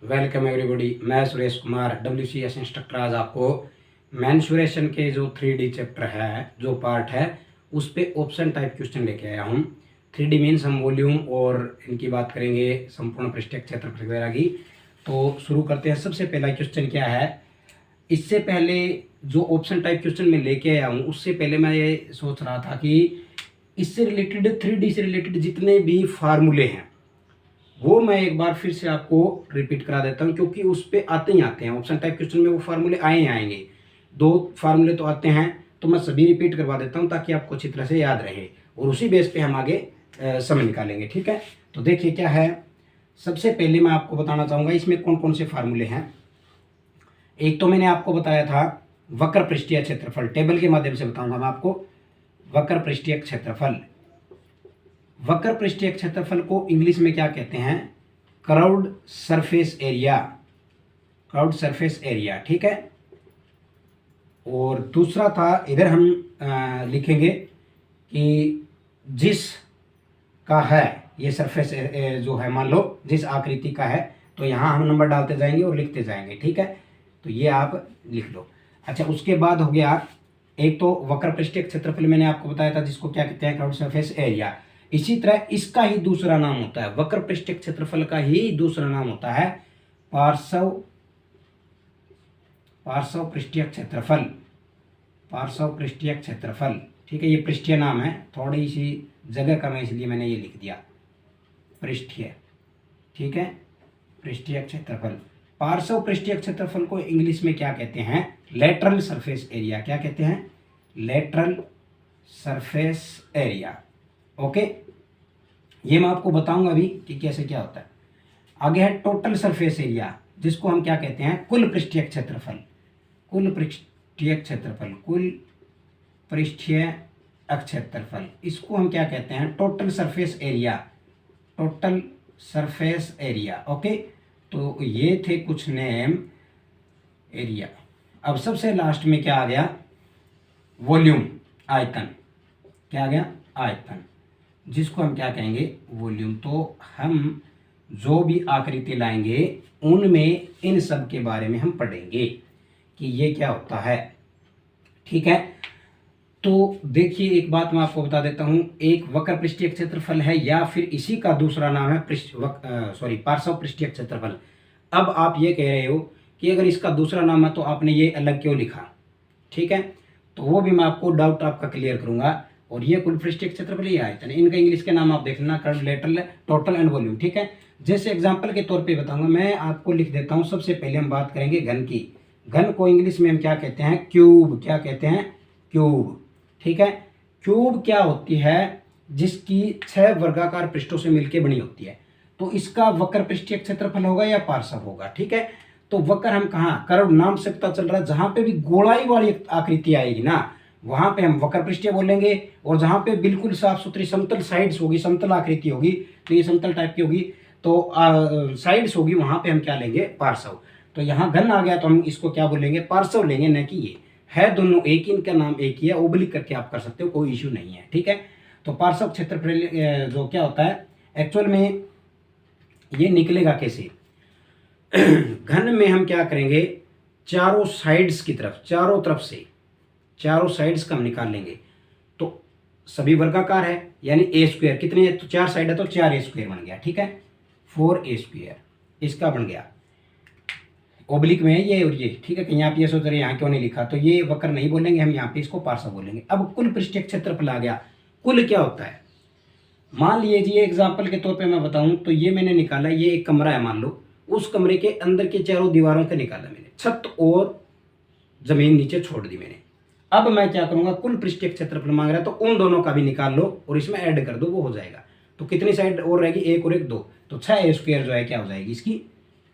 Welcome everybody. मैं Suresh Kumar WCS instructor. आज आपको मैंसुरेशन के जो 3D चैप्टर है, जो पार्ट है, उस पे ऑप्शन टाइप क्वेश्चन लेके आया हूँ। 3D मीन्स हम वॉल्यूम और इनकी बात करेंगे, संपूर्ण पृष्ठीय क्षेत्रफल वगैरह की। तो शुरू करते हैं। सबसे पहला क्वेश्चन क्या है, इससे पहले जो ऑप्शन टाइप क्वेश्चन मैं लेके आया हूँ, उससे पहले मैं ये सोच रहा था कि इससे रिलेटेड 3D से रिलेटेड जितने भी फार्मूले हैं वो मैं एक बार फिर से आपको रिपीट करा देता हूँ, क्योंकि उस पर आते ही आते हैं। ऑप्शन टाइप क्वेश्चन में वो फार्मूले आए ही आएंगे, 2 फार्मूले तो आते हैं, तो मैं सभी रिपीट करवा देता हूँ ताकि आपको अच्छी तरह से याद रहे और उसी बेस पे हम आगे समय निकालेंगे। ठीक है, तो देखिए क्या है। सबसे पहले मैं आपको बताना चाहूँगा इसमें कौन कौन से फार्मूले हैं। एक तो मैंने आपको बताया था वक्र पृष्ठीय क्षेत्रफल, टेबल के माध्यम से बताऊंगा मैं आपको। वक्र पृष्ठीय क्षेत्रफल, वक्र पृष्ठीय क्षेत्रफल को इंग्लिश में क्या कहते हैं? Curved surface area, curved surface area. ठीक है, और दूसरा था, इधर हम लिखेंगे कि जिस का है ये सरफेस जो है, मान लो जिस आकृति का है, तो यहाँ हम नंबर डालते जाएंगे और लिखते जाएंगे। ठीक है, तो ये आप लिख लो। अच्छा, उसके बाद हो गया एक तो वक्र पृष्ठीय क्षेत्रफल मैंने आपको बताया था, जिसको क्या कहते हैं? Curved surface area. इसी तरह इसका ही दूसरा नाम होता है, वक्र पृष्ठीय क्षेत्रफल का ही दूसरा नाम होता है पार्श्व पृष्ठीय क्षेत्रफल, पार्श्व पृष्ठीय क्षेत्रफल। ठीक है, ये पृष्ठीय नाम है, थोड़ी सी जगह कम है इसलिए मैंने ये लिख दिया पृष्ठीय। ठीक है, पृष्ठीय क्षेत्रफल। पार्श्व पृष्ठीय क्षेत्रफल को इंग्लिश में क्या कहते हैं? Lateral surface area. क्या कहते हैं? Lateral surface area. ओके, ये मैं आपको बताऊंगा अभी कि कैसे क्या होता है। आगे है टोटल सरफेस एरिया, जिसको हम क्या कहते हैं? कुल पृष्ठीय क्षेत्रफल, कुल पृष्ठीय क्षेत्रफल, कुल पृष्ठीय क्षेत्रफल। इसको हम क्या कहते हैं? Total surface area, total surface area. Okay, तो ये थे कुछ नेम एरिया। अब सबसे लास्ट में क्या आ गया? वॉल्यूम, आयतन। क्या आ गया? आयतन, जिसको हम क्या कहेंगे? वॉल्यूम। तो हम जो भी आकृति लाएंगे उनमें इन सब के बारे में हम पढ़ेंगे कि ये क्या होता है। ठीक है, तो देखिए एक बात मैं आपको बता देता हूँ, एक वक्र पृष्ठीय क्षेत्रफल है या फिर इसी का दूसरा नाम है पार्श्व पृष्ठीय क्षेत्रफल। अब आप ये कह रहे हो कि अगर इसका दूसरा नाम है तो आपने ये अलग क्यों लिखा? ठीक है, तो वो भी मैं आपको डाउट आपका क्लियर करूंगा। और ये कुल पृष्ठीय क्षेत्रफल, ये आयतन, इनका इंग्लिश के नाम आप देख लेना, curve, lateral, total and volume. ठीक है, जैसे एग्जांपल के तौर पे बताऊंगा, मैं आपको लिख देता हूं। सबसे पहले हम बात करेंगे घन की। घन को इंग्लिश में हम क्या कहते हैं? क्यूब। क्या कहते हैं? क्यूब। ठीक है, क्यूब क्या होती है? जिसकी 6 वर्गाकार पृष्ठों से मिलकर बनी होती है। तो इसका वक्र पृष्ठीय क्षेत्रफल होगा या पार्श्व होगा? ठीक है, तो वक्र हम कहाँ? कर्व नाम से पता चल रहा है, जहां पे भी गोलाई वाली आकृति आएगी ना, वहां पे हम वक्र पृष्ठीय बोलेंगे। और जहां पे बिल्कुल साफ सुथरी समतल साइड्स होगी, समतल आकृति होगी, तो ये समतल टाइप की होगी, तो साइड्स होगी, वहां पे हम क्या लेंगे? पार्श्व। तो यहाँ घन आ गया तो हम इसको क्या बोलेंगे? पार्श्व लेंगे, न कि ये है दोनों एक ही, इनका नाम एक ही है। ओब्लिक करके आप कर सकते हो, कोई इश्यू नहीं है। ठीक है, तो पार्श्व क्षेत्रफल जो क्या होता है एक्चुअल में, ये निकलेगा कैसे? घन में हम क्या करेंगे? चारों साइड्स की तरफ, चारों तरफ से चारों साइड्स का हम निकाल लेंगे। तो सभी वर्गाकार है, यानी ए स्क्वायर कितने? तो 4 साइड है तो 4a स्क्वायर बन गया। ठीक है, 4a स्क्वायर इसका बन गया। ओब्लिक में है ये और ये। ठीक है, कहीं आप ये सोच रहे हैं यहाँ क्यों नहीं लिखा, तो ये वक्र नहीं बोलेंगे हम, यहाँ पे इसको पार्श्व बोलेंगे। अब कुल पृष्ठीय क्षेत्रफल आ गया। कुल क्या होता है? मान लीजिए एग्जाम्पल के तौर पे मैं बताऊं तो ये मैंने निकाला, ये एक कमरा है मान लो, उस कमरे के अंदर के चारों दीवारों का निकाला मैंने, छत और जमीन नीचे छोड़ दी मैंने। अब मैं क्या करूंगा? कुल पृष्ठीय क्षेत्रफल मांग रहा है तो उन दोनों का भी निकाल लो और इसमें ऐड कर दो, वो हो जाएगा। तो कितनी साइड और रहेगी? 1 और 1 2, तो 6a स्क्वायर जो है क्या हो जाएगी इसकी,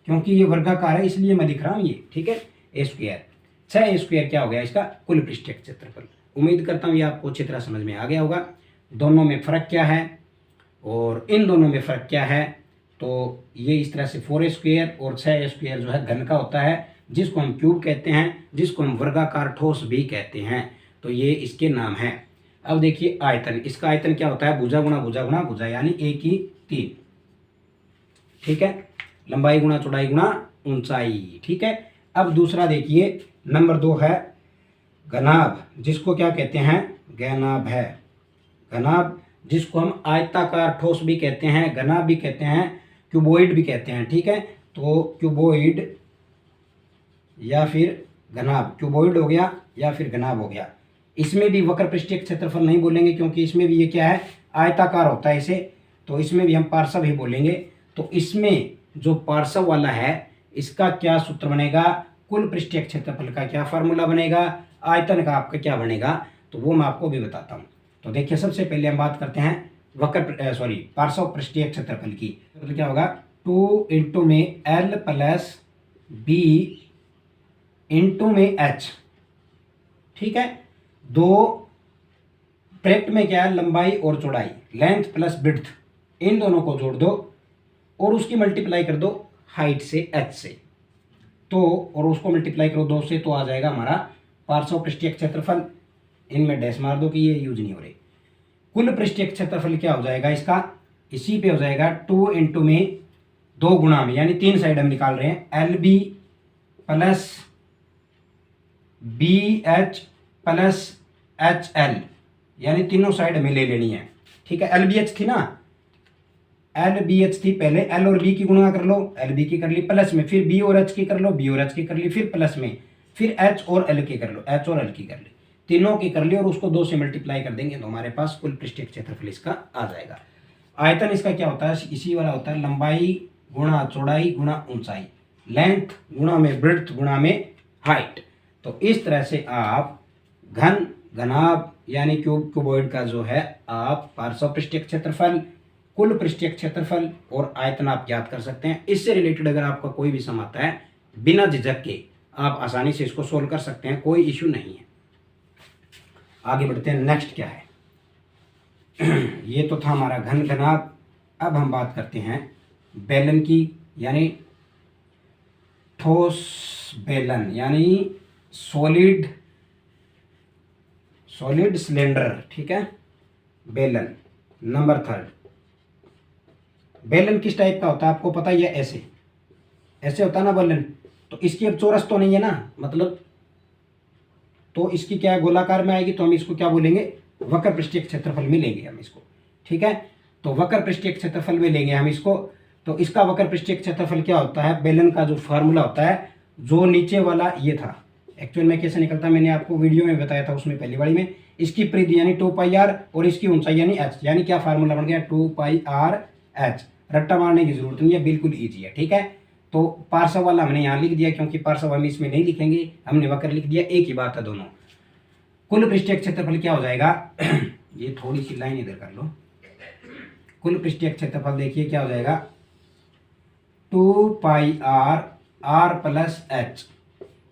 क्योंकि ये वर्गाकार है इसलिए मैं लिख रहा हूँ ये। ठीक है, a स्क्वायर, 6a स्क्वायर क्या हो गया इसका? कुल पृष्ठीय क्षेत्रफल। उम्मीद करता हूँ ये आपको अच्छी तरह समझ में आ गया होगा। दोनों में फ़र्क क्या है और इन दोनों में फ़र्क क्या है? तो ये इस तरह से 4a स्क्वायर और 6a स्क्वायर जो है घन का होता है, जिसको हम क्यूब कहते हैं, जिसको हम वर्गाकार ठोस भी कहते हैं। तो ये इसके नाम है। अब देखिए आयतन, इसका आयतन क्या होता है? भुजा गुणा भुजा गुणा भुजा, यानी 1 की 3। ठीक है, लंबाई गुणा चौड़ाई गुणा ऊंचाई। ठीक है। अब दूसरा देखिए, नंबर 2 है घनाभ, जिसको क्या कहते हैं, घनाभ है। घनाभ जिसको हम आयताकार ठोस भी कहते हैं, घनाभ भी कहते हैं, क्यूबॉइड भी कहते हैं। ठीक है। तो क्यूबॉइड या फिर घनाभ, क्यूबॉइड हो गया या फिर घनाभ हो गया। इसमें भी वक्र पृष्ठीय क्षेत्रफल नहीं बोलेंगे, क्योंकि इसमें भी ये क्या है, आयताकार होता है इसे, तो इसमें भी हम पार्श्व ही बोलेंगे। तो इसमें जो पार्श्व वाला है इसका क्या सूत्र बनेगा, कुल पृष्ठीय क्षेत्रफल का क्या फार्मूला बनेगा, आयतन का आपका क्या बनेगा, तो वो मैं आपको भी बताता हूँ। तो देखिए, सबसे पहले हम बात करते हैं पार्श्व पृष्ठीय क्षेत्रफल की। तो क्या होगा, 2 इंटू में L प्लस बी इंटू में H। ठीक है। दो ब्रैकेट में क्या है, लंबाई और चौड़ाई, लेंथ प्लस विड्थ, इन दोनों को जोड़ दो और उसकी मल्टीप्लाई कर दो हाइट से, H से, तो और उसको मल्टीप्लाई करो 2 से, तो आ जाएगा हमारा पार्श्व पृष्ठीय क्षेत्रफल। इनमें डैश मार दो कि ये यूज नहीं हो रहे। कुल पृष्ठीय क्षेत्रफल क्या हो जाएगा इसका, इसी पे हो जाएगा 2 इंटू में 2 गुणा में, यानी 3 साइड हम निकाल रहे हैं, L B plus B H plus H L, यानी तीनों साइड हमें ले लेनी है। ठीक है। एल बी एच थी ना, एल बी एच थी, पहले एल और बी की गुणा कर लो, एल बी की कर ली प्लस में, फिर बी और एच की कर लो, बी और एच की कर ली, फिर प्लस में, फिर एच और एल की कर लो, एच और एल की कर ली, तीनों की कर ली और उसको 2 से मल्टीप्लाई कर देंगे तो हमारे पास कुल पृष्ठीय क्षेत्रफल इसका आ जाएगा। आयतन इसका क्या होता है, इसी वाला होता है, लंबाई गुणा चौड़ाई गुणा ऊंचाई, लेंथ गुणा में ब्रेड्थ गुणा में हाइट। तो इस तरह से आप घन, घनाभ यानी क्यूबॉइड का जो है आप पार्श्व पृष्ठीय क्षेत्रफल, कुल पृष्ठीय क्षेत्रफल और आयतन आप ज्ञात कर सकते हैं। इससे रिलेटेड अगर आपका कोई भी सम आता है, बिना झिझक के आप आसानी से इसको सोल्व कर सकते हैं, कोई इश्यू नहीं है। आगे बढ़ते हैं, नेक्स्ट क्या है। ये तो था हमारा घन, घनाभ। अब हम बात करते हैं बेलन की, यानी ठोस बेलन, यानी सॉलिड सिलेंडर। ठीक है। बेलन नंबर 3। बेलन किस टाइप का होता है आपको पता ही है, ऐसे ऐसे होता है ना बेलन। तो इसकी अब चौरस तो नहीं है ना, मतलब तो इसकी क्या है, गोलाकार में आएगी, तो हम इसको क्या बोलेंगे, वक्र पृष्ठीय क्षेत्रफल में लेंगे हम इसको। ठीक है। तो वक्र पृष्ठीय क्षेत्रफल में लेंगे हम इसको। तो इसका वक्र पृष्ठीय क्षेत्रफल क्या होता है, बेलन का जो फार्मूला होता है, जो नीचे वाला ये था, एक्चुअल में कैसे निकलता है मैंने आपको वीडियो में बताया था, उसमें पहली बारी में, इसकी परिधि यानी 2πr और इसकी ऊंचाई यानी h, यानी क्या फार्मूला बन गया, 2πr/h। रट्टा मारने की जरूरत नहीं है, बिल्कुल ईजी है। ठीक है। तो पार्श्व वाला हमने यहाँ लिख दिया, क्योंकि पार्श्व हम इसमें नहीं लिखेंगे, हमने वक्र लिख दिया, एक ही बात है दोनों। कुल पृष्ठीय क्षेत्रफल क्या हो जाएगा, ये थोड़ी सी लाइन इधर कर लो। कुल पृष्ठीय क्षेत्रफल देखिए क्या हो जाएगा, 2πr प्लस h।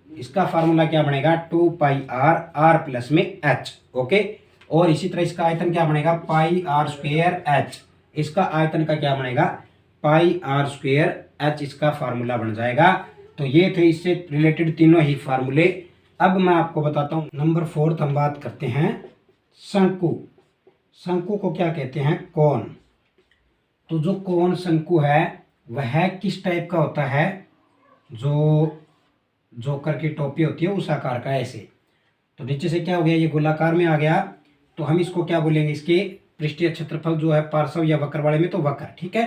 इसका फार्मूला क्या बनेगा, 2πr प्लस में h। ओके। और इसी तरह इसका आयतन क्या बनेगा, πr²h। इसका आयतन का क्या बनेगा, πr²h। इसका फार्मूला बन जाएगा। तो ये थे इससे रिलेटेड तीनों ही फार्मूले। अब मैं आपको बताता हूँ नंबर 4 हम बात करते हैं शंकु। शंकु को क्या कहते हैं, कोन। तो जो कोन शंकु है वह किस टाइप का होता है, जो जोकर की टोपी होती है उस आकार का, ऐसे। तो नीचे से क्या हो गया, ये गोलाकार में आ गया, तो हम इसको क्या बोलेंगे, इसके पृष्ठीय क्षेत्रफल जो है पार्श्व या वक्र वाले में तो वक्र, ठीक है,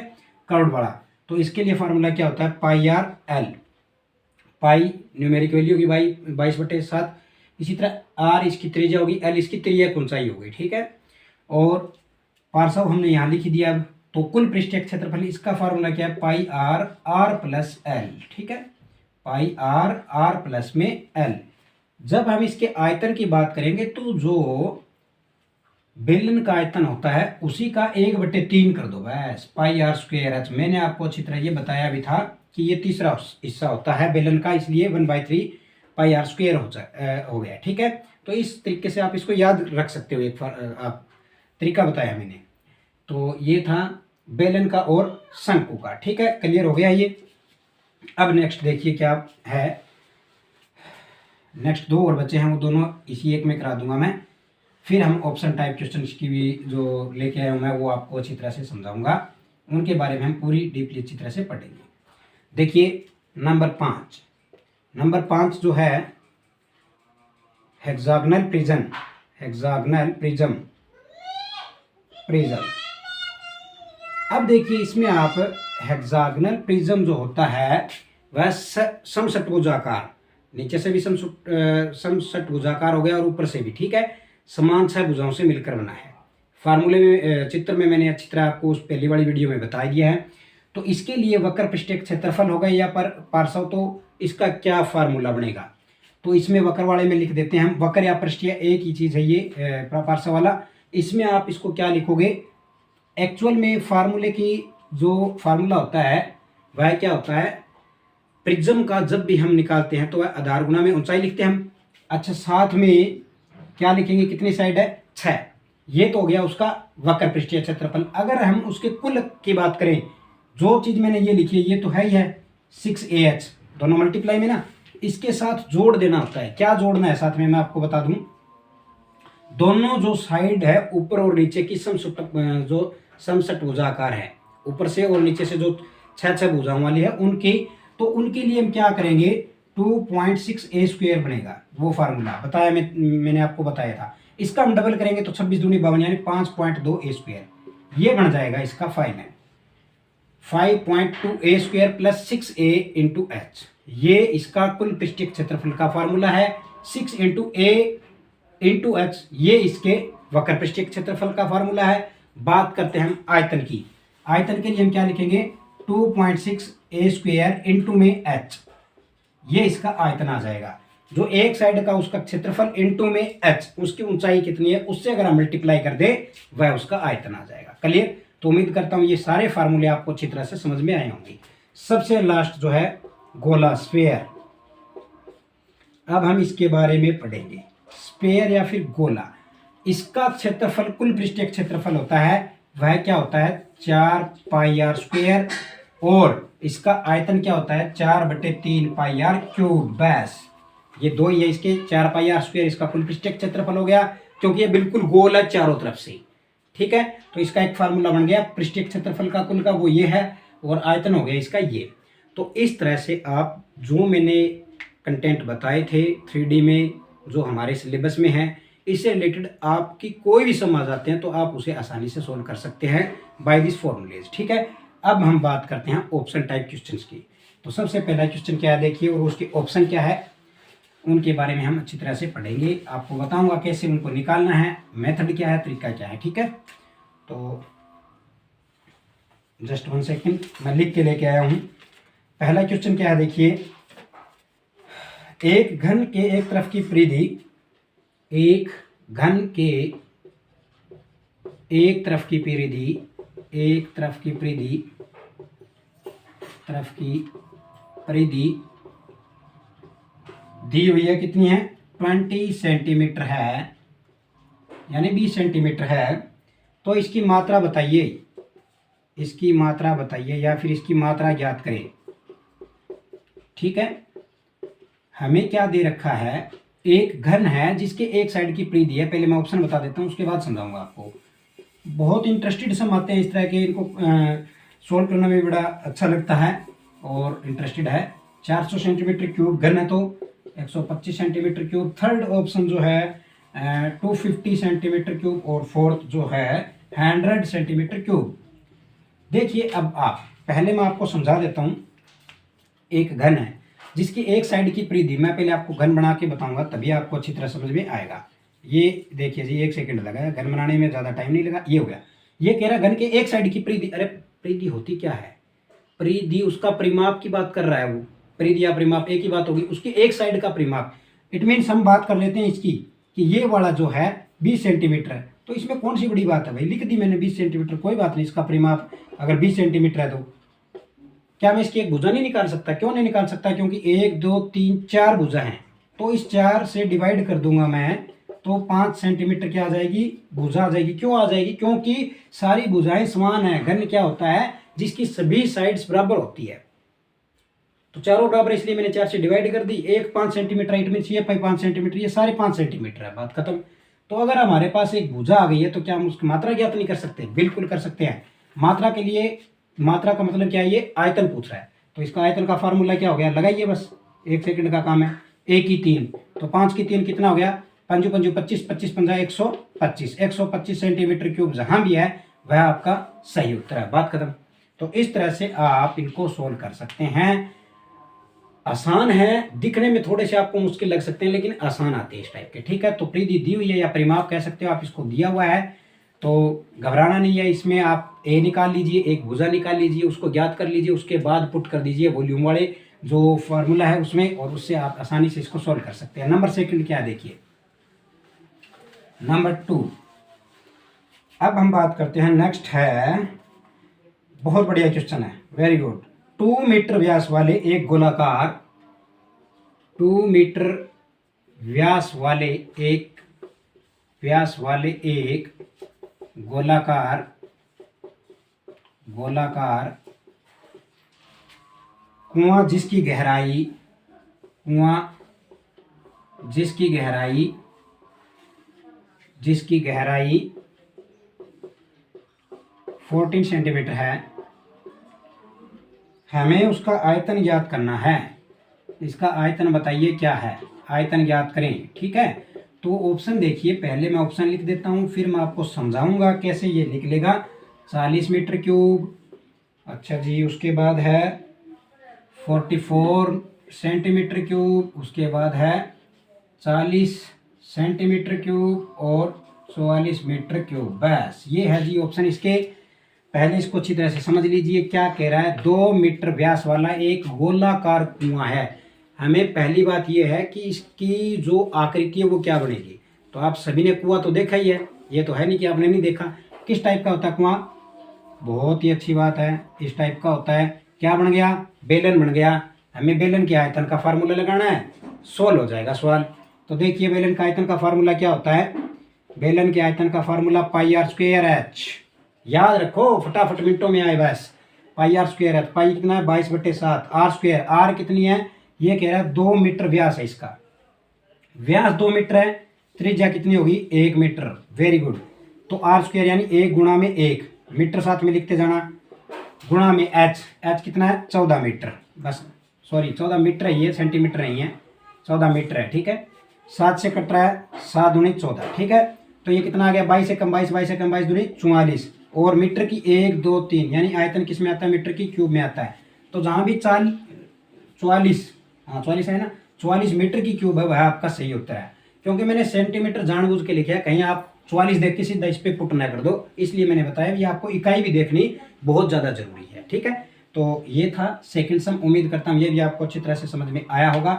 कर्व्ड वाला। तो इसके लिए फार्मूला क्या होता है, πr/l। पाई न्यूमेरिक वैल्यू होगी 22/7। इसी तरह r इसकी त्रिज्या होगी, l इसकी त्रिज्या ऊंचाई होगी। ठीक है। और पार्श्व हमने यहाँ लिख दिया। अब तो कुल पृष्ठीय क्षेत्रफल, इसका फार्मूला क्या है, πr/r प्लस l। ठीक है। πr/r प्लस में l। जब हम इसके आयतन की बात करेंगे तो जो बेलन का आयतन होता है उसी का 1/3 कर दो बस, πr²h। मैंने आपको अच्छी तरह ये बताया भी था कि ये तीसरा हिस्सा होता है बेलन का, इसलिए 1/3 πr² हो गया। ठीक है। तो इस तरीके से आप इसको याद रख सकते हो, एक आप तरीका बताया मैंने। तो ये था बेलन का और शंकु का। ठीक है, क्लियर हो गया ये। अब नेक्स्ट देखिए क्या है, नेक्स्ट 2 और बच्चे हैं, वो दोनों इसी एक में करा दूंगा मैं। फिर हम ऑप्शन टाइप क्वेश्चन की भी जो लेके आया हूँ मैं, वो आपको अच्छी तरह से समझाऊंगा, उनके बारे में हम पूरी डीपली अच्छी तरह से पढ़ेंगे। देखिए नंबर 5 जो है हेक्सागोनल प्रिज्म। अब देखिए इसमें आप हेक्सागोनल प्रिज्म जो होता है वह समषट्भुजाकार, नीचे से भी समषट्भुजाकार हो गया और ऊपर से भी, ठीक है, समान 6 भुजाओं से मिलकर बना है। फार्मूले में चित्र में मैंने अच्छी तरह आपको उस पहली वाली वीडियो में बता दिया है। तो इसके लिए वक्र पृष्ठीय क्षेत्रफल होगा या पार्श्व, तो इसका क्या फार्मूला बनेगा, तो इसमें वक्र वाले में लिख देते हैं हम। वक्र या पृष्ठीय एक ही चीज़ है ये पार्श्व वाला। इसमें आप इसको क्या लिखोगे, एक्चुअल में फार्मूले की जो फार्मूला होता है वह क्या होता है, प्रिज्म का जब भी हम निकालते हैं तो वह आधार गुना में ऊंचाई लिखते हैं हम। अच्छा, साथ में क्या लिखेंगे, कितनी साइड है, 6। ये तो हो गया उसका वक्र पृष्ठीय क्षेत्रफल। अगर हम उसके कुल की बात करें, जो चीज मैंने ये लिखी है ये तो है ही है 6AH, दोनों मल्टीप्लाई में ना, इसके साथ जोड़ देना होता है। क्या जोड़ना है साथ में मैं आपको बता दूं, दोनों जो साइड है ऊपर और नीचे की जो समषट्भुजाकार है, ऊपर से और नीचे से जो 6 भुजाओं वाली है उनकी, तो उनके लिए हम क्या करेंगे, 2.6A² बनेगा। वो फार्मूला बताया मैंने आपको बताया था। इसका हम डबल करेंगे तो 26 दूनी 52 यानी 5.2A², ये बन जाएगा इसका final 5.2A² plus 6A into H। ये इसका कुल पृष्ठीय क्षेत्रफल का फार्मूला है। 6 इंटू A इंटू H ये इसके वक्र पृष्ठीय क्षेत्रफल का फार्मूला है। बात करते हैं हम आयतन की। आयतन के लिए हम क्या लिखेंगे, 2.6A² इंटू में H, ये इसका आयतन आ जाएगा। जो एक साइड का उसका क्षेत्रफल इंटू में H, उसकी ऊंचाई कितनी है उससे अगर हम मल्टीप्लाई कर दे वह उसका आयतन आ जाएगा। क्लियर। तो उम्मीद करता हूं ये सारे फार्मूले आपको अच्छी तरह से समझ में आए होंगे। सबसे लास्ट जो है गोला, स्फीयर। अब हम इसके बारे में पढ़ेंगे। स्फीयर या फिर गोला, इसका क्षेत्रफल, कुल पृष्ठीय क्षेत्रफल होता है वह क्या होता है, 4πr², और इसका आयतन क्या होता है, 4/3πr³ बस। ये दो ही है इसके, 4πr² इसका कुल पृष्ठीय क्षेत्रफल हो गया, क्योंकि ये बिल्कुल गोल है चारों तरफ से। ठीक है, तो इसका एक फार्मूला बन गया पृष्ठीय क्षेत्रफल का कुल का, वो ये है, और आयतन हो गया इसका ये। तो इस तरह से आप जो मैंने कंटेंट बताए थे 3D में जो हमारे सिलेबस में है, इससे रिलेटेड आपकी कोई भी सम आ जाते हैं तो आप उसे आसानी से सोल्व कर सकते हैं बाय दिस फॉर्मूलेज। ठीक है, अब हम बात करते हैं ऑप्शन टाइप क्वेश्चंस की। तो सबसे पहला क्वेश्चन क्या है देखिए, और उसके ऑप्शन क्या है उनके बारे में हम अच्छी तरह से पढ़ेंगे। आपको बताऊंगा कैसे उनको निकालना है, मेथड क्या है, तरीका क्या है। ठीक है, तो जस्ट 1 सेकेंड, मैं लिख के लेके आया हूं। पहला क्वेश्चन क्या है देखिए, एक घन के एक तरफ की परिधि, एक घन के एक तरफ की परिधि, एक तरफ की परिधि दी हुई है, कितनी है, 20 सेंटीमीटर है, यानी 20 सेंटीमीटर है। तो इसकी मात्रा बताइए, इसकी मात्रा बताइए या फिर इसकी मात्रा ज्ञात करें। ठीक है, हमें क्या दे रखा है, एक घन है जिसके एक साइड की परिधि है। पहले मैं ऑप्शन बता देता हूँ, उसके बाद समझाऊंगा आपको। बहुत इंटरेस्टेड सम आते हैं इस तरह के, इनको सोल्व करना भी बड़ा अच्छा लगता है और इंटरेस्टेड है। 400 सेंटीमीटर क्यूब घन है तो 125 सेंटीमीटर क्यूब। थर्ड ऑप्शन जो है 250 सेंटीमीटर क्यूब, और फोर्थ जो है 100 सेंटीमीटर क्यूब। देखिए अब आप, पहले मैं आपको समझा देता हूँ। एक घन है जिसकी एक साइड की परिधि, मैं पहले आपको घन बना के बताऊंगा तभी आपको अच्छी तरह समझ में आएगा। ये देखिए जी, 1 सेकंड लगा है, घन बनाने में ज़्यादा टाइम नहीं लगा। ये हो गया, ये कह रहा है घन के एक साइड की परिधि। अरे परिधि होती क्या है, परिधि उसका परिमाप की बात कर रहा है। वो परिधि या परिमाप एक ही बात होगी, उसकी एक साइड का परिमाप। इट मीन्स हम बात कर लेते हैं इसकी कि ये वाला जो है 20 सेंटीमीटर है, तो इसमें कौन सी बड़ी बात है भाई, लिख दी मैंने 20 सेंटीमीटर, कोई बात नहीं। इसका परिमाप अगर 20 सेंटीमीटर है तो क्या मैं इसकी एक भुजा नहीं निकाल सकता? क्यों नहीं निकाल सकता, क्योंकि 1 2 3 4 भुजा हैं, तो इस 4 से डिवाइड कर दूंगा मैं, तो 5 सेंटीमीटर क्या आ जाएगी, भुजा आ जाएगी। क्यों आ जाएगी, क्योंकि सारी भुजाएं समान है। घन क्या होता है, जिसकी सभी साइड्स बराबर होती है। तो चारों बराबर, इसलिए मैंने 4 से डिवाइड कर दी। एक 5 सेंटीमीटर, इट मीन्स ये 5 सेंटीमीटर, ये सारे 5 सेंटीमीटर है, बात खत्म। तो अगर हमारे पास एक भुजा आ गई है तो क्या हम उसकी मात्रा ज्ञात नहीं कर सकते? बिल्कुल कर सकते हैं। मात्रा के लिए, मात्रा का मतलब क्या है, ये आयतन पूछ रहा है। तो इसका आयतन का फार्मूला क्या हो गया, लगाइए बस, 1 सेकंड का काम है। 1 की 3 तो 5 की 3 कितना हो गया, 5×5 = 25, 25×5 = 125, 125 सेंटीमीटर क्यूब जहां भी है वह आपका सही उत्तर है। बात खत्म। तो इस तरह से आप इनको सोल्व कर सकते हैं। आसान है, दिखने में थोड़े से आपको मुश्किल लग सकते हैं लेकिन आसान आते हैं इस टाइप के, ठीक है। तो प्रीति दी हुई है या परिमाप कह सकते हो आप, इसको दिया हुआ है तो घबराना नहीं है। इसमें आप ए निकाल लीजिए, एक भुजा निकाल लीजिए, उसको ज्ञात कर लीजिए, उसके बाद पुट कर दीजिए वॉल्यूम वाले जो फार्मूला है उसमें, और उससे आप आसानी से इसको सोल्व कर सकते हैं। नंबर सेकंड क्या है देखिए, नंबर 2। अब हम बात करते हैं, नेक्स्ट है, बहुत बढ़िया क्वेश्चन है, वेरी गुड। 2 मीटर व्यास वाले एक गोलाकार 2 मीटर व्यास वाले एक गोलाकार कुआं जिसकी गहराई 14 सेंटीमीटर है, हमें उसका आयतन ज्ञात करना है। इसका आयतन बताइए क्या है, आयतन ज्ञात करें, ठीक है। तो ऑप्शन देखिए, पहले मैं ऑप्शन लिख देता हूँ, फिर मैं आपको समझाऊंगा कैसे ये निकलेगा। 40 मीटर क्यूब, अच्छा जी, उसके बाद है 44 सेंटीमीटर क्यूब, उसके बाद है 40 सेंटीमीटर क्यूब और 44 मीटर क्यूब। बस ये है जी ऑप्शन। इसके पहले इसको अच्छी तरह से समझ लीजिए, क्या कह रहा है, 2 मीटर व्यास वाला एक गोलाकार कुआं है। हमें पहली बात यह है कि इसकी जो आकृति है वो क्या बनेगी। तो आप सभी ने कुआं तो देखा ही है, ये तो है नहीं कि आपने नहीं देखा। किस टाइप का होता है कुआं, बहुत ही अच्छी बात है, इस टाइप का होता है। क्या बन गया, बेलन बन गया। हमें बेलन के आयतन का फार्मूला लगाना है, सोल्व हो जाएगा सवाल। तो देखिए बेलन का आयतन का फार्मूला क्या होता है, बेलन के आयतन का फार्मूला πr²h। याद रखो, फटाफट मिनटों में आए बस। πr²h, पाई कितना है 22/7, r², आर कितनी है, ये कह रहा है 2 मीटर व्यास है इसका, व्यास 2 मीटर है, त्रिज्या कितनी होगी 1 मीटर, वेरी गुड। तो r² यानी 1 गुणा में 1, मीटर साथ में लिखते जाना, गुणा में h कितना है 14 मीटर, बस सॉरी 14 मीटर है ये, सेंटीमीटर नहीं है, 14 मीटर है, ठीक है। 7 से कट रहा है, 7 दूनी 14, ठीक है। तो ये कितना आ गया, 22 से कम 22, 22 से कम 22 दूनी 44, और मीटर की 1 2 3 यानी आयतन किस में आता है, मीटर की क्यूब में आता है। तो जहां भी 44, हाँ 44 है ना, 44 मीटर की क्यूब है, वह आपका सही उत्तर है। क्योंकि मैंने सेंटीमीटर जानबूझ के लिखा है, कहीं आप 44 देख के सीधा इस पे पुट ना कर दो, इसलिए मैंने बताया कि आपको इकाई भी देखनी बहुत ज़्यादा जरूरी है, ठीक है। तो ये था सेकंड सम, उम्मीद करता हूँ ये भी आपको अच्छी तरह से समझ में आया होगा।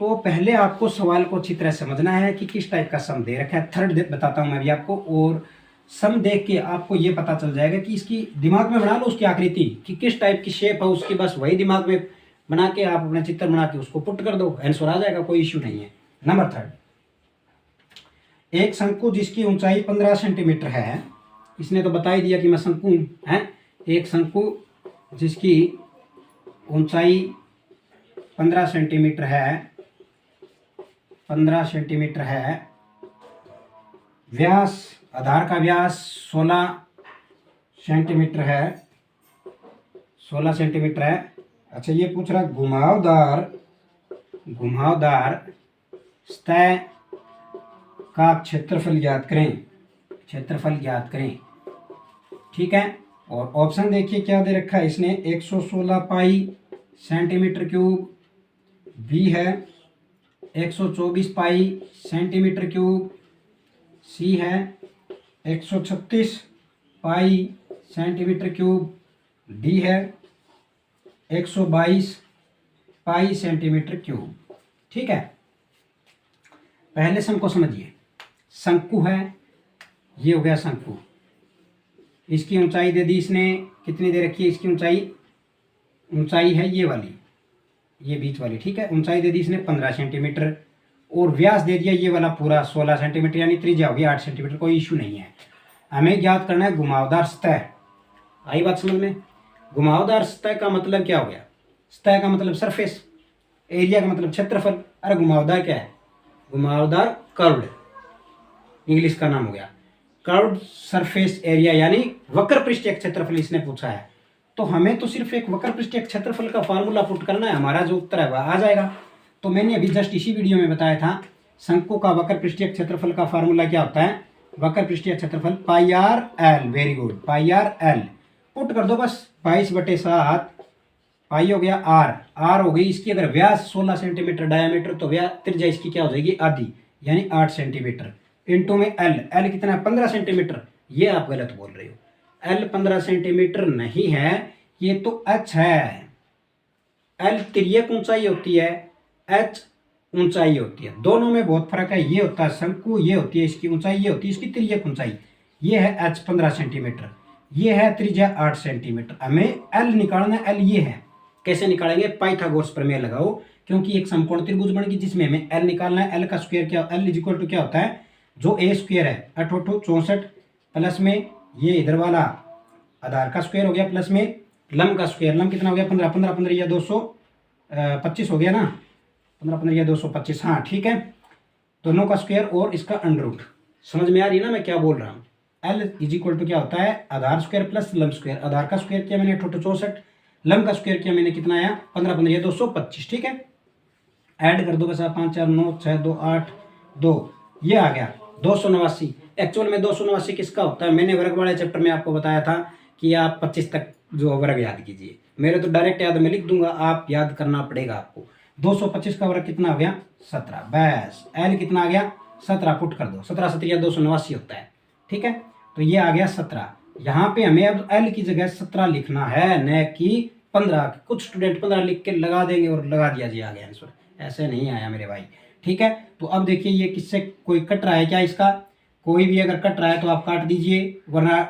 तो पहले आपको सवाल को अच्छी तरह समझना है कि किस टाइप का सम दे रखा है। थर्ड बताता हूँ मैं भी आपको, और सम देख के आपको ये पता चल जाएगा कि इसकी दिमाग में बना लो उसकी आकृति कि किस टाइप की शेप है उसकी, बस वही दिमाग में बना के आप अपना चित्र बना के उसको पुट कर दो, आंसर आ जाएगा, कोई इश्यू नहीं है। नंबर 3, एक शंकु जिसकी ऊंचाई 15 सेंटीमीटर है, इसने तो बता ही दिया कि मैं शंकु है। एक शंकु जिसकी ऊंचाई 15 सेंटीमीटर है, 15 सेंटीमीटर है, व्यास, आधार का व्यास 16 सेंटीमीटर है, 16 सेंटीमीटर है। अच्छा ये पूछ रहा है घुमावदार सतह का क्षेत्रफल ज्ञात करें, ठीक है। और ऑप्शन देखिए क्या दे रखा है इसने, 116 पाई सेंटीमीटर क्यूब, बी है 124 पाई सेंटीमीटर क्यूब, सी है 136 पाई सेंटीमीटर क्यूब, डी है 122 पाई सेंटीमीटर क्यूब, ठीक है। पहले सम को समझिए, शंकु है, ये हो गया शंकु, इसकी ऊंचाई दे दी इसने, कितनी दे रखी है इसकी ऊंचाई है ये वाली, ये बीच वाली, ठीक है। ऊंचाई दे दी इसने 15 सेंटीमीटर, और व्यास दे दिया ये वाला पूरा 16 सेंटीमीटर, यानी त्रिज्या होगी 8 सेंटीमीटर, कोई इश्यू नहीं है। हमें ज्ञात करना है घुमावदार सतह। आई बात समझ में, घुमावदार सतह का मतलब क्या हो गया, सतह का मतलब सरफेस, एरिया का मतलब क्षेत्रफल। अरे घुमावदार क्या है, घुमावदार कर्व्ड, इंग्लिश का नाम हो गया कर्व्ड सरफेस एरिया, यानी वक्र पृष्ठीय क्षेत्रफल इसने पूछा है। तो हमें तो सिर्फ एक वक्र पृष्ठीय क्षेत्रफल का फार्मूला पुट करना है, हमारा जो उत्तर है वह आ जाएगा। तो मैंने अभी जस्ट इसी वीडियो में बताया था शंकु का वक्र पृष्ठीय क्षेत्रफल का फार्मूला क्या होता है, वक्र पृष्ठीय क्षेत्रफल पाई आर एल, वेरी गुड, पाई आर एल पुट कर दो बस, 22/7 पाई हो गया आर, आर हो गई इसकी अगर व्यास 16 सेंटीमीटर डायमीटर, तो त्रिज्या इसकी क्या हो जाएगी आधी, यानी 8 सेंटीमीटर, इनटू में एल, एल कितना है 15 सेंटीमीटर, ये आप गलत बोल रहे हो, एल 15 सेंटीमीटर नहीं है, ये तो एच है। एल तिर्यक ऊंचाई होती है, एच ऊंचाई होती है, दोनों में बहुत फर्क है। ये होता है शंकु, ये होती है इसकी ऊंचाई, ये होती है इसकी तिर्यक ऊंचाई, ये है एच 15 सेंटीमीटर, ये है त्रिज्या 8 सेंटीमीटर। हमें एल निकालना है, एल ये है, कैसे निकालेंगे, पाइथागोरस प्रमेय लगाओ, क्योंकि एक समकोण त्रिभुज बन गई जिसमें हमें एल निकालना है। एल का स्क्वायर क्या, एल इज इक्वल टू क्या होता है, जो ए स्क्वायर है 8/64 प्लस में ये इधर वाला आधार का स्क्वायर हो गया, प्लस में लंब का स्क्वायर, लंब कितना हो गया 15, 15 15 या 225 हो गया ना, 15 15 या 225, हाँ ठीक है, दोनों का स्क्वायर और इसका अंडर रूट। समझ में आ रही है ना मैं क्या बोल रहा हूँ। एल इज इक्वल टू क्या होता है, आधार स्क्वायर प्लस लंब स्क्वायर, आधार का स्क्वायर किया मैंने 8/64, लंब का स्क्वायर किया मैंने कितना आया 15 15 या 225, ठीक है। ऐड कर दो बस, 5 4 9 6 2 8 2, ये आ गया 289। एक्चुअल में 289 किसका होता है, मैंने वर्ग वाले चैप्टर में आपको बताया था कि आप 25 तक जो वर्ग याद कीजिए, मेरे तो डायरेक्ट याद में लिख दूंगा, आप याद करना पड़ेगा आपको। 225 का वर्ग कितना हो गया 17, बस एल कितना आ गया 17, पुट कर दो, 17 17 या 289 होता है, ठीक है। तो ये आ गया 17, यहाँ पे हमें अब एल की जगह 17 लिखना है, न कि 15। कुछ स्टूडेंट 15 लिख के लगा देंगे और लगा दिया जी आ गया आंसर, ऐसे नहीं आया मेरे भाई, ठीक है। तो अब देखिए ये किससे कोई कट रहा है क्या, इसका कोई भी अगर कट रहा है तो आप काट दीजिए, वरना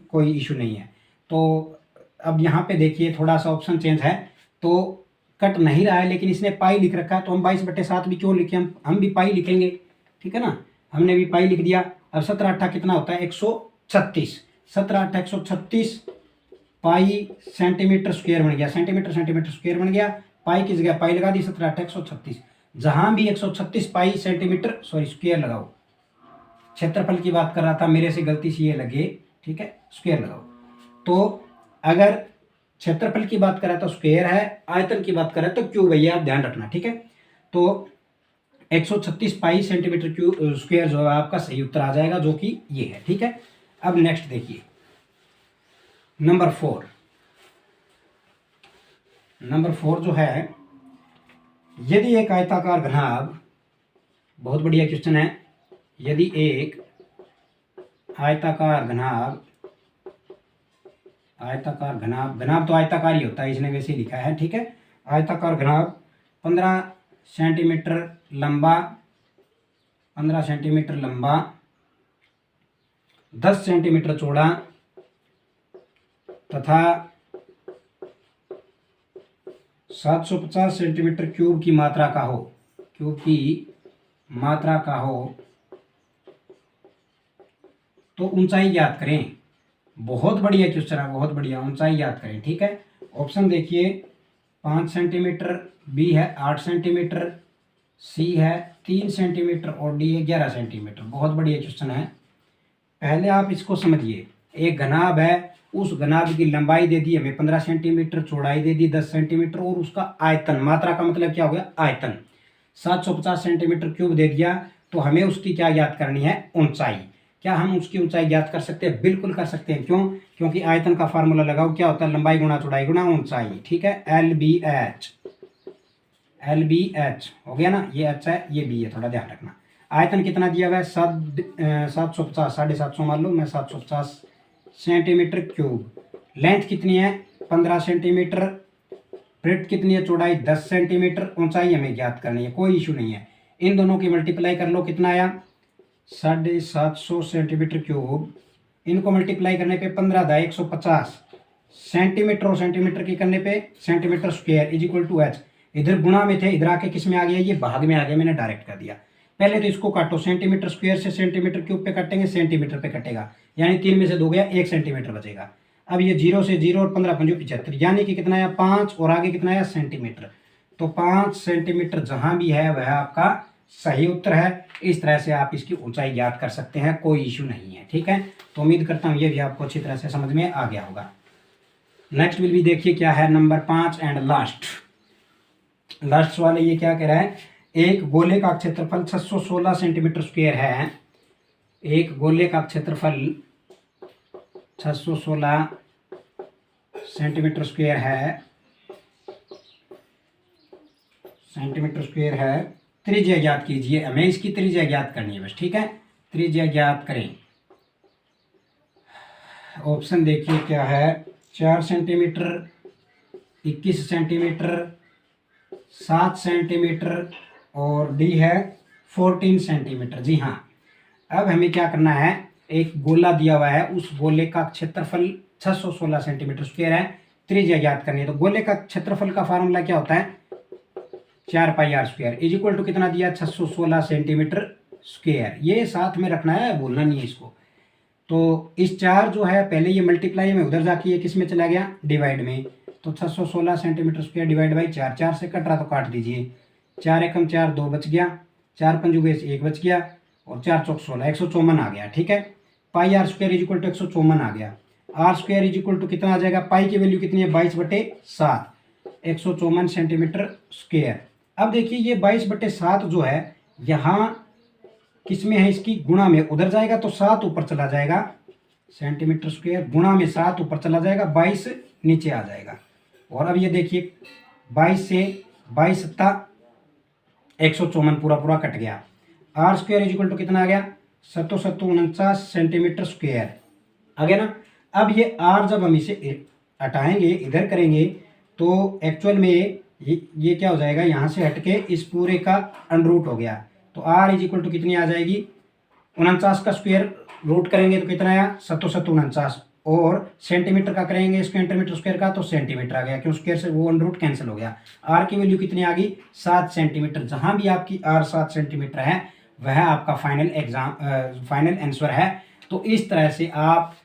कोई इशू नहीं है। तो अब यहाँ पे देखिए थोड़ा सा ऑप्शन चेंज है, तो कट नहीं रहा है, लेकिन इसने पाई लिख रखा है, तो हम 22/7 भी क्यों लिखे, हम भी पाई लिखेंगे, ठीक है ना, हमने भी पाई लिख दिया। अब 17 8 कितना होता है 136, 17 8 136 पाई सेंटीमीटर स्क्वायर बन गया, सेंटीमीटर सेंटीमीटर स्क्वायर बन गया, पाई की जगह पाई लगा दी, 17 8 136, जहां भी 136 पाई सेंटीमीटर सॉरी स्क्वायर लगाओ, क्षेत्रफल की बात कर रहा था, मेरे से गलती से ये लगे, ठीक है, स्क्वायर लगाओ। तो अगर क्षेत्रफल की बात करें तो स्क्वायर है, आयतन की बात करें तो क्यूब है, ये आप ध्यान रखना, ठीक है। तो 136 पाई सेंटीमीटर क्यूब स्क्वायर जो है आपका सही उत्तर आ जाएगा, जो कि ये है, ठीक है। अब नेक्स्ट देखिए नंबर 4, नंबर 4 जो है, यदि एक आयताकार घनाभ, बहुत बढ़िया क्वेश्चन है, यदि एक आयताकार घनाभ, आयताकार घनाभ, घनाभ तो आयताकार ही होता है, इसने वैसे ही लिखा है, ठीक है। आयताकार घनाभ 15 सेंटीमीटर लंबा, 15 सेंटीमीटर लंबा, 10 सेंटीमीटर चौड़ा तथा 750 सेंटीमीटर क्यूब की मात्रा का हो, क्यूब की मात्रा का हो, तो ऊंचाई ज्ञात करें। बहुत बढ़िया क्वेश्चन है, बहुत बढ़िया, ऊंचाई याद करें, ठीक है। ऑप्शन देखिए 5 सेंटीमीटर, बी है 8 सेंटीमीटर, सी है 3 सेंटीमीटर और डी है 11 सेंटीमीटर। बहुत बढ़िया क्वेश्चन है। पहले आप इसको समझिए, एक घनाभ है, उस घनाभ की लंबाई दे दी हमें 15 सेंटीमीटर, चौड़ाई दे दी 10 सेंटीमीटर, और उसका आयतन, मात्रा का मतलब क्या हो गया आयतन, 750 सेंटीमीटर क्यूब दे दिया, तो हमें उसकी क्या याद करनी है, ऊंचाई। क्या हम उसकी ऊंचाई ज्ञात कर सकते हैं, बिल्कुल कर सकते हैं, क्यों, क्योंकि आयतन का फार्मूला लगाओ, क्या होता है, लंबाई गुणा चौड़ाई गुणा ऊंचाई, ठीक है। L B H, L B H हो गया ना, ये एच है ये बी है, थोड़ा ध्यान रखना। आयतन कितना दिया हुआ है 750, 750 मान लो, मैं 750 सेंटीमीटर क्यूब। लेंथ कितनी है 15 सेंटीमीटर, ब्रेड्थ कितनी है, चौड़ाई 10 सेंटीमीटर, ऊंचाई हमें ज्ञात करनी है, कोई इशू नहीं है। इन दोनों की मल्टीप्लाई कर लो, कितना आया 750 सेंटीमीटर क्यूब, इनको मल्टीप्लाई करने पे 15 × 150 सेंटीमीटर, और सेंटीमीटर की करने पे centimetre square is equal to H. इधर गुणा में थे, इधर आके किस में आ गया, ये भाग में आ गया, मैंने डायरेक्ट कर दिया। पहले तो इसको काटो, सेंटीमीटर स्क्वायर से सेंटीमीटर क्यूब पे काटेंगे, सेंटीमीटर पे कटेगा, यानी 3 में से 2 गया, 1 सेंटीमीटर बचेगा। अब ये 0 से 0 और 15 5 75, यानी कि कितना आया 5, और आगे कितना आया सेंटीमीटर, तो 5 सेंटीमीटर जहां भी है वह आपका सही उत्तर है। इस तरह से आप इसकी ऊंचाई ज्ञात कर सकते हैं, कोई इशू नहीं है, ठीक है। तो उम्मीद करता हूँ ये भी आपको अच्छी तरह से समझ में आ गया होगा। नेक्स्ट विल भी देखिए क्या है, नंबर 5 एंड लास्ट वाले ये क्या कह रहा है, एक गोले का क्षेत्रफल 616 सेंटीमीटर स्क्वायर है। एक गोले का क्षेत्रफल 616 सेंटीमीटर स्क्वायर है। त्रिज्या ज्ञात कीजिए, हमें इसकी त्रिज्या ज्ञात करनी है बस, ठीक है। त्रिज्या ज्ञात करें। ऑप्शन देखिए क्या है, 4 सेंटीमीटर, 21 सेंटीमीटर, 7 सेंटीमीटर और डी है 14 सेंटीमीटर। जी हाँ, अब हमें क्या करना है, एक गोला दिया हुआ है, उस गोले का क्षेत्रफल 616 सेंटीमीटर स्क्वायर है, त्रिज्या ज्ञात करनी है। तो गोले का क्षेत्रफल का फार्मूला क्या होता है, 4 pi r square is equal to कितना दिया, 616 सेंटीमीटर स्क्वायर। ये साथ में रखना है, भूलना नहीं है इसको। तो इस 4 जो है पहले ये मल्टीप्लाई में उधर जाके ये किस में चला गया, डिवाइड में। तो 616 सेंटीमीटर स्क्वायर डिवाइड बाई 4, 4 से कट रहा तो काट दीजिए, 4 एकम 4, 2 बच गया, 4 पंजुगे 1 बच गया और 4 चौक 16, 154 आ गया, ठीक है। Pi r square is equal to 154 आ गया। Are square is equal to कितना आ जाएगा, पाई की वैल्यू कितनी है, 22/7, 154 सेंटीमीटर स्क्वायर। अब देखिए ये 22/7 जो है यहाँ किस में है, इसकी गुणा में उधर जाएगा तो 7 ऊपर चला जाएगा, सेंटीमीटर स्क्वायर गुणा में 7 ऊपर चला जाएगा, 22 नीचे आ जाएगा। और अब ये देखिए 22 से 22 सत्ता 154 पूरा कट गया। Are square is equal to कितना आ गया, 749 सेंटीमीटर स्क्वायर आ गया ना। अब ये आर जब हम इसे हटाएंगे, इधर करेंगे तो एक्चुअल में ये क्या हो जाएगा, यहाँ से हटके इस पूरे का अंडरूट हो गया। तो आर इज इक्वल टू कितनी आ जाएगी, 49 का स्क्वायर रूट करेंगे तो कितना आया, 749 और सेंटीमीटर का करेंगे सेंटीमीटर स्क्वायर का तो सेंटीमीटर आ गया, क्यों स्क्वायर से वो अंडरूट कैंसिल हो गया। आर की वैल्यू कितनी आ गई, 7 सेंटीमीटर। जहां भी आपकी आर 7 सेंटीमीटर है वह आपका फाइनल आंसर है। तो इस तरह से आप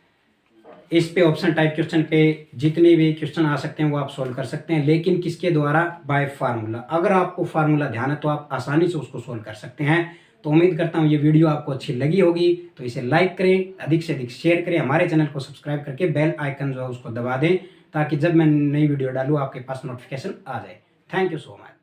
इस पे ऑप्शन टाइप क्वेश्चन पे जितने भी क्वेश्चन आ सकते हैं वो आप सोल्व कर सकते हैं, लेकिन किसके द्वारा, बाय फार्मूला। अगर आपको फार्मूला ध्यान है तो आप आसानी से उसको सोल्व कर सकते हैं। तो उम्मीद करता हूँ ये वीडियो आपको अच्छी लगी होगी, तो इसे लाइक करें, अधिक से अधिक शेयर करें, हमारे चैनल को सब्सक्राइब करके बेल आइकन जो है उसको दबा दें, ताकि जब मैं नई वीडियो डालूँ आपके पास नोटिफिकेशन आ जाए। Thank you so much.